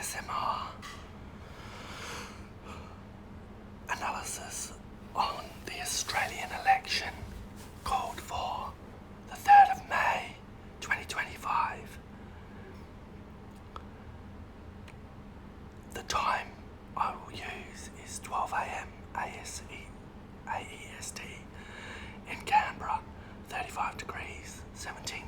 ASMR analysis on the Australian election called for the 3rd of May 2025. The time I will use is 12 a.m. AEST in Canberra, 35 degrees, 17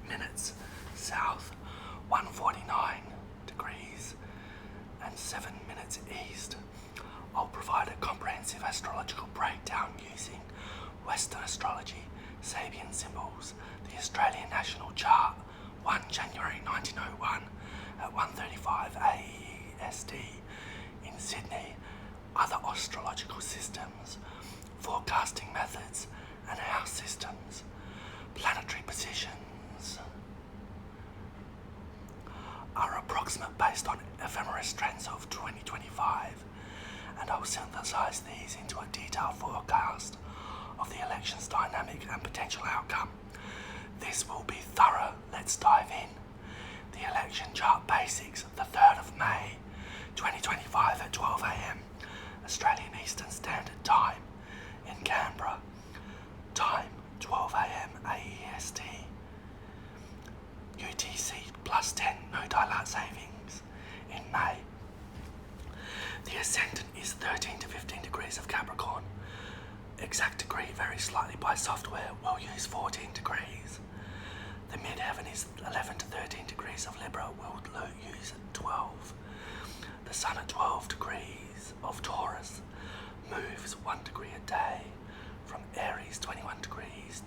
minutes south, 149 degrees and 7 minutes east. I'll provide a comprehensive astrological breakdown using Western astrology, Sabian symbols, the Australian National Chart, 1 January 1901 at 1:35 AEST in Sydney, other astrological systems, forecasting methods and house systems, planetary positions are approximate based on ephemeris trends of 2025, and I will synthesize these into a detailed forecast of the election's dynamic and potential outcome. This will be thorough. Let's dive in. The election chart basics, the 3rd of May 2025 at 12 a.m. Australian Eastern Standard Time in Canberra. Time 12 a.m. AEST. UTC +10, no daylight savings in May. The ascendant is 13 to 15 degrees of Capricorn. Exact degree varies slightly by software. We'll use 14 degrees. The midheaven is 11 to 13 degrees of Libra. We'll use 12. The sun at 12 degrees of Taurus moves 1 degree a day from Aries, 21 degrees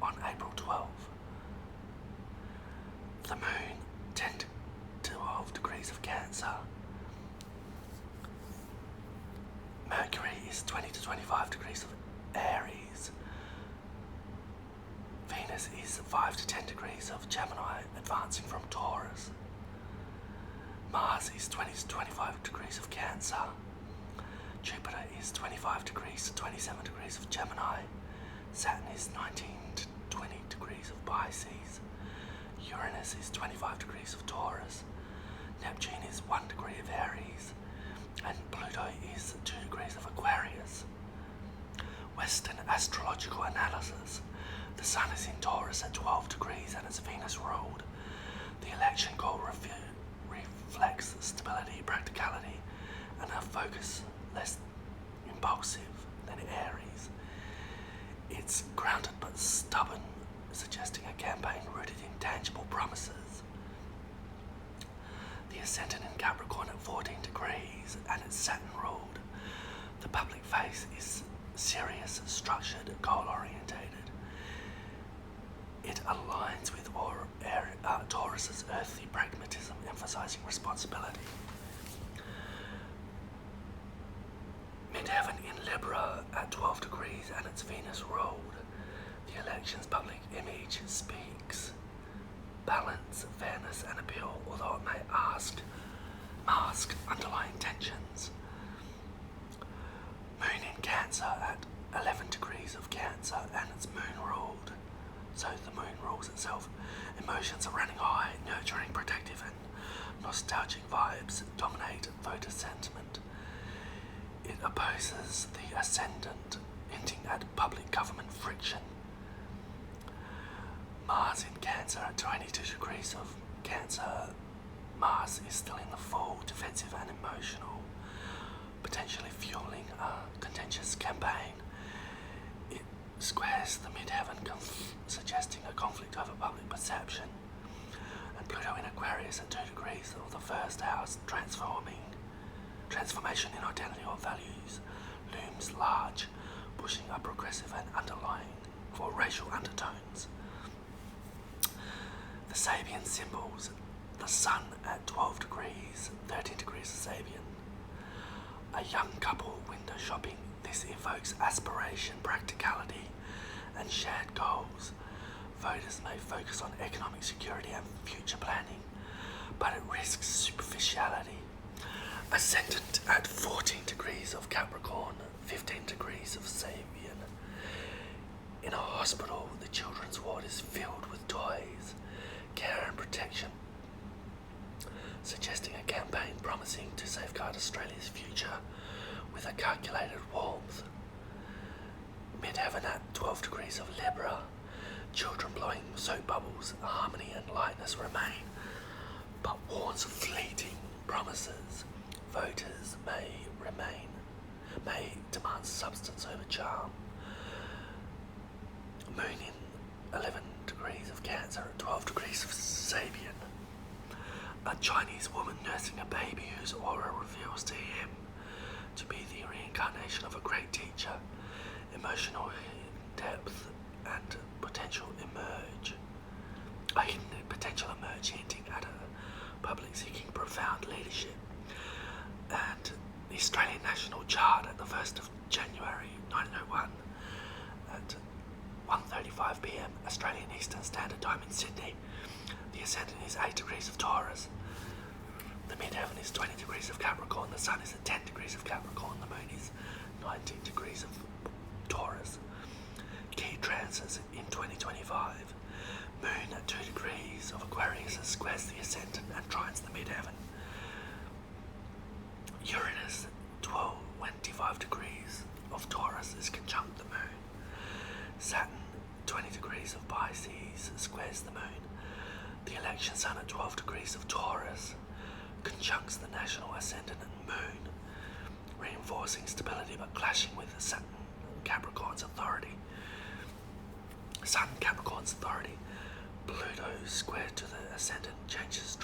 on April 12. The moon 10 to 12 degrees of Cancer. Mercury is 20 to 25 degrees of Aries. Venus is 5 to 10 degrees of Gemini, advancing from Taurus. Mars is 20 to 25 degrees of Cancer. Jupiter is 25 degrees to 27 degrees of Gemini. Saturn is 19 to 20 degrees of Pisces. Uranus is 25 degrees of Taurus. Neptune is 1 degree of Aries. And Pluto is 2 degrees of Aquarius. Western astrological analysis. The Sun is in Taurus at 12 degrees and it's Venus ruled. The election goal reflects stability, practicality, and a focus less impulsive than Aries. It's grounded but stubborn, suggesting a campaign rooted in tangible promises. The ascendant in Capricorn at 14 degrees and it's Saturn ruled. The public face is serious, structured, goal-orientated. It aligns with Taurus's earthly pragmatism, emphasizing responsibility. Midheaven in Libra at 12 degrees and it's Venus ruled. The election's public image speaks balance, fairness and appeal, although it may mask underlying tensions. Moon in Cancer at 11 degrees of Cancer and it's moon ruled. So the moon rules itself. Emotions are running high, nurturing, protective and nostalgic vibes dominate voter sentiment. It opposes the ascendant, hinting at public government friction. Mars in Cancer at 22 degrees of Cancer. Mars is still in the full, defensive and emotional, potentially fueling a contentious campaign. It squares the midheaven, suggesting a conflict over public perception. And Pluto in Aquarius at 2 degrees of the first house, transformation in identity or values looms large, pushing a progressive and underlying for racial undertones. The Sabian symbols, the sun at 12 degrees, 13 degrees of Sabian. A young couple window shopping. This evokes aspiration, practicality and shared goals. Voters may focus on economic security and future planning, but it risks superficiality. Ascendant at 14 degrees of Capricorn, 15 degrees of Sabian. In a hospital, the children's ward is filled with toys, care and protection suggesting a campaign promising to safeguard Australia's future with a calculated warmth. Midheaven at 12 degrees of Libra. Children blowing soap bubbles, harmony and lightness remain, but warns of fleeting promises. Voters may demand substance over charm. Moon in 11 degrees of Cancer at 12 degrees of Sabian. A Chinese woman nursing a baby whose aura reveals to him to be the reincarnation of a great teacher. Emotional depth and potential emerge. A hidden potential emerge hinting at a public seeking profound leadership. And the Australian National Chart at the 1st of January 1901 at 1:35 p.m. Australian Eastern Standard Time in Sydney. The ascendant is 8 degrees of Taurus. The midheaven is 20 degrees of Capricorn. The sun is at 10 degrees of Capricorn. The moon is 19 degrees of Taurus. Key transits in 2025. Moon at 2 degrees of Aquarius squares the ascendant and trines the midheaven. Uranus, 25 degrees of Taurus, is conjunct the moon. Saturn, 20 degrees of Pisces, squares the moon. The election sun at 12 degrees of Taurus conjuncts the national ascendant and moon, reinforcing stability but clashing with the Saturn Capricorn's authority. Sun Capricorn's authority. Pluto squared to the ascendant challenges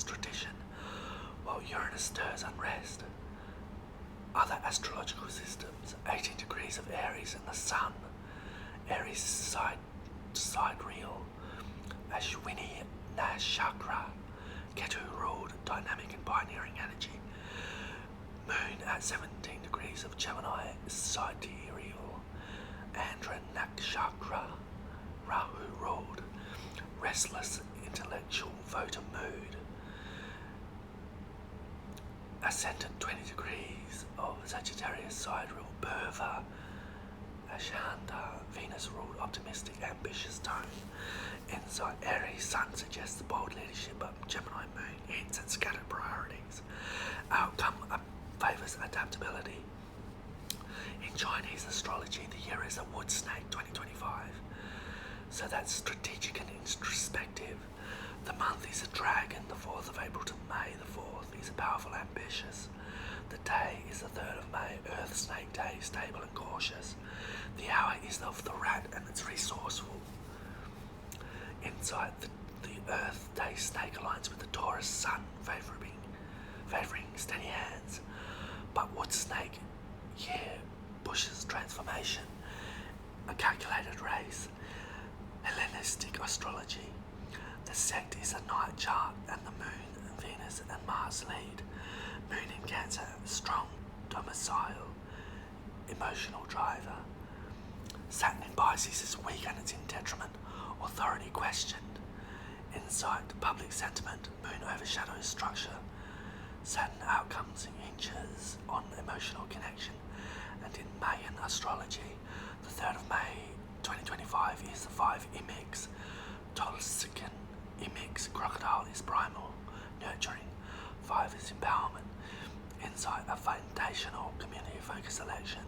tradition, while Uranus stirs unrest. Other astrological systems, 18 degrees of Aries and the Sun. Aries sidereal. Ashwini Nakshatra. Ketu ruled dynamic and pioneering energy. Moon at 17 degrees of Gemini sidereal. Andra Nakshatra. Rahu ruled restless intellectual voter mood. Ascendant 20 degrees of Sagittarius sidereal Purva. Ashanda, Venus ruled optimistic, ambitious tone. Insight, Aries Sun suggests bold leadership, but Gemini Moon hints at scattered priorities. Outcome favours adaptability. In Chinese astrology, the year is a wood snake 2025. So that's strategic and introspective. The month is a dragon, the 4th of April to May the 4th is powerful, ambitious. The day is the 3rd of May, Earth Snake Day, stable and cautious. The hour is of the rat and it's resourceful. Inside the Earth Day snake aligns with the Taurus Sun, favouring steady hands. But wood snake year pushes transformation. A calculated race. Hellenistic astrology. The sect is a night chart and the moon and Venus and Mars lead. Moon in Cancer, strong domicile, emotional driver. Saturn in Pisces is weak and it's in detriment, authority questioned. Insight, public sentiment, moon overshadows structure. Saturn outcomes hinges on emotional connection. And in Mayan astrology, the 3rd of May 2025 is the 5 Imix. Tolsican Imix, crocodile is primal, nurturing. 5 is empowerment. Insight, a foundational community-focused election.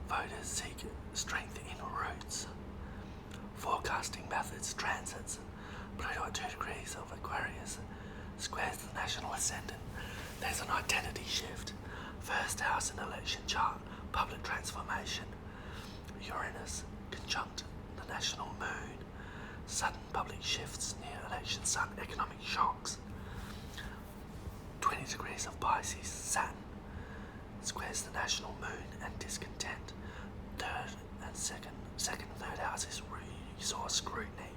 Voters seek strength in roots. Forecasting methods, transits. Pluto at 2 degrees of Aquarius squares the national ascendant. There's an identity shift. First house in election chart, public transformation. Uranus conjunct the national moon. Sudden public shifts near election sun, economic shocks. 20 degrees of Pisces, Saturn squares the national moon and discontent. Third and second and third houses resource scrutiny.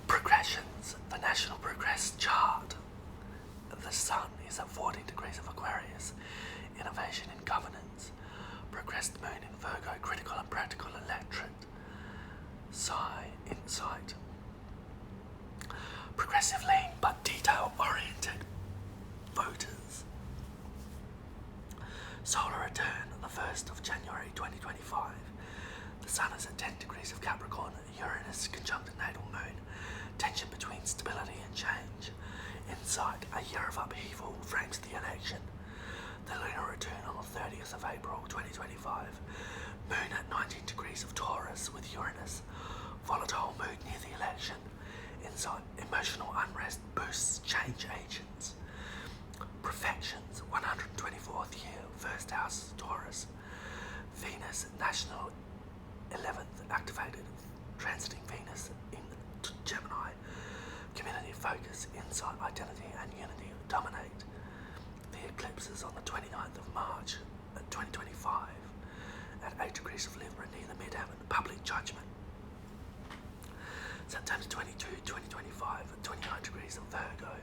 Progressions, the national progress chart. The sun is at 14 degrees of Aquarius, innovation in governance. Progressed moon in Virgo, critical and practical electorate. Insight. Progressive lean but detail-oriented voters. Solar return on the 1st of January 2025. The The Sun is at 10 degrees of Capricorn, Uranus conjunct natal moon, tension between stability and change. Insight, a year of upheaval frames the election. The lunar return on the 30th of April 2025. Moon at 19 degrees of Taurus with Uranus. Volatile mood near the election. Insight, emotional unrest boosts change agents. Perfections, 124th year, first house, Taurus. Venus, national 11th activated, transiting Venus in Gemini. Community focus, insight, identity and unity dominate. The eclipses on the 29th of March 2025 at 8 degrees of Libra near the midheaven, public judgment. September 22, 2025 at 29 degrees of Virgo,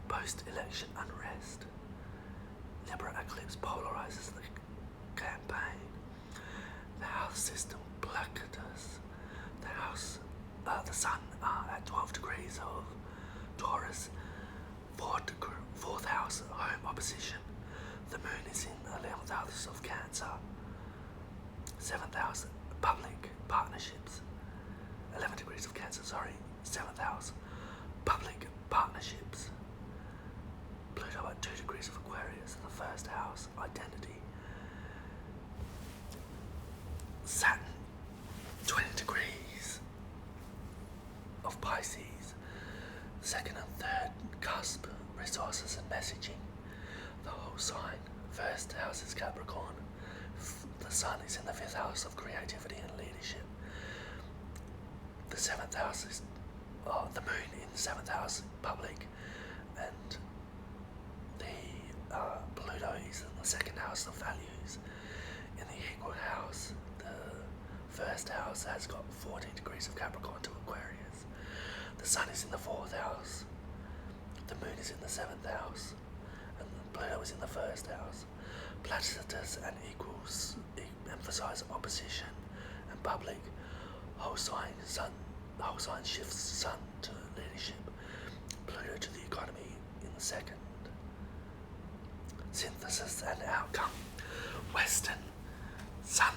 post-election unrest. Libra eclipse polarizes the campaign. The house system placatus. The sun at 12 degrees of Taurus, fourth house home opposition. The moon is in the 11th house of Cancer, 7th house public partnerships. 11 degrees of Cancer, 7th house public partnerships. Pluto at 2 degrees of Aquarius in the first house, identity. Saturn, 20 degrees of Pisces, second and third cusp, resources and messaging. The whole sign, first house is Capricorn. The sun is in the 5th house of creativity and leadership. The 7th house is the moon in the 7th house, public, and the Pluto is in the 2nd house of values. In the equal house, the first house has got 14 degrees of Capricorn to Aquarius. The sun is in the 4th house. The moon is in the 7th house. And Pluto is in the 1st house. Placidus and equals emphasize opposition and public. Whole sign shifts sun to leadership. Pluto to the economy in the 2nd. Synthesis and outcome. Western, Sun,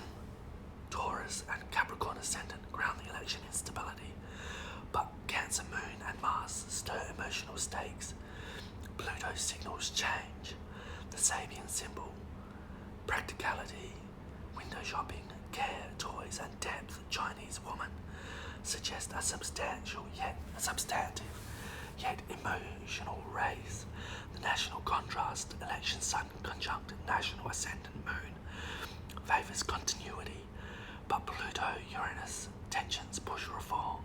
Taurus and Capricorn ascendant ground the election in stability, but Cancer moon and Mars stir emotional stakes. Pluto signals change. The Sabian symbol, practicality, window shopping, care, toys and depth. Chinese woman suggest a substantive yet emotional race. The national contrast, election sun conjunct national ascendant moon, favours continuity, but Pluto Uranus tensions push reform.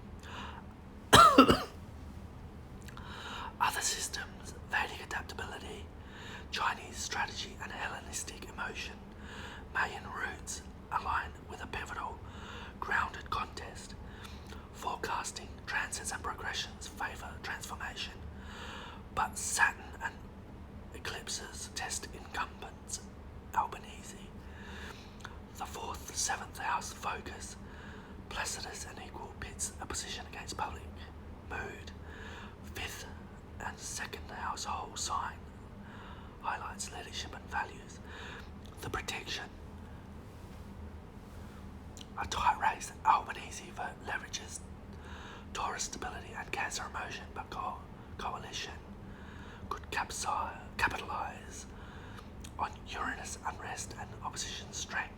Other systems, Vedic adaptability, Chinese strategy and Hellenistic emotion, Mayan roots align with a pivotal, grounded contest. Forecasting, transits and progressions favour transformation, but Saturn and eclipses test incumbents. Albanese. The 4th, 7th house focus, Placidus and equal pits opposition against public mood. 5th and 2nd house whole sign highlights leadership and values. The protection. A tight race, Albanese leverages Taurus stability and Cancer emotion, but coalition could capitalize on Uranus unrest and opposition strength.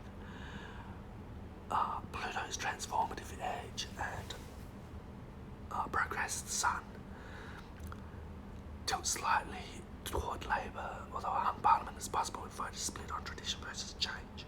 Pluto's transformative edge and progressed sun tilts slightly toward Labour, although a hung parliament is possible if voters split on tradition versus change.